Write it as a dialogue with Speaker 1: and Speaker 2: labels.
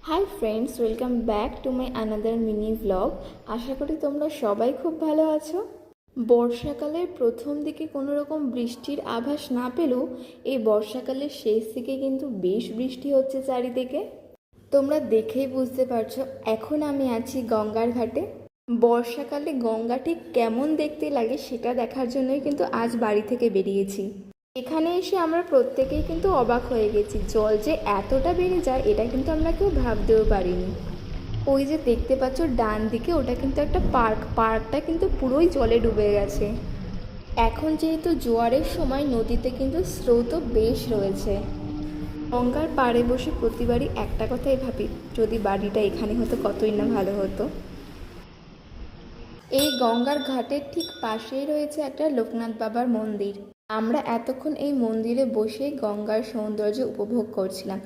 Speaker 1: High friends, welcome back to my another mini vlog. আশা করি তোমরা সবাই খুব ভালো আছো। বর্ষাকালের প্রথম দিকে কোনো রকম বৃষ্টির আভাস না পেলেও এই বর্ষাকালের শেষ দিকে কিন্তু বেশ বৃষ্টি হচ্ছে চারিদিকে। তোমরা দেখেই বুঝতে পারছো এখন আমি আছি গঙ্গার ঘাটে। বর্ষাকালে গঙ্গা ঠিক কেমন দেখতে লাগে সেটা দেখার জন্যই কিন্তু আজ বাড়ি থেকে বেরিয়েছি। এখানে এসে আমরা প্রত্যেকেই কিন্তু অবাক হয়ে গেছি, জল যে এতটা বেড়ে যায় এটা কিন্তু আমরা কেউ ভাবতেও পারিনি। ওই যে দেখতে পাচ্ছ ডান দিকে, ওটা কিন্তু একটা পার্কটা কিন্তু পুরোই জলে ডুবে গেছে। এখন যেহেতু জোয়ারের সময় নদীতে কিন্তু স্রোতও বেশ রয়েছে। গঙ্গার পাড়ে বসে প্রতিবারই একটা কথাই ভাবি, যদি বাড়িটা এখানে হতো কতই না ভালো হতো। এই গঙ্গার ঘাটের ঠিক পাশেই রয়েছে একটা লোকনাথ বাবার মন্দির। আমরা এতক্ষণ এই মন্দিরে বসে গঙ্গার সৌন্দর্য উপভোগ করছিলাম।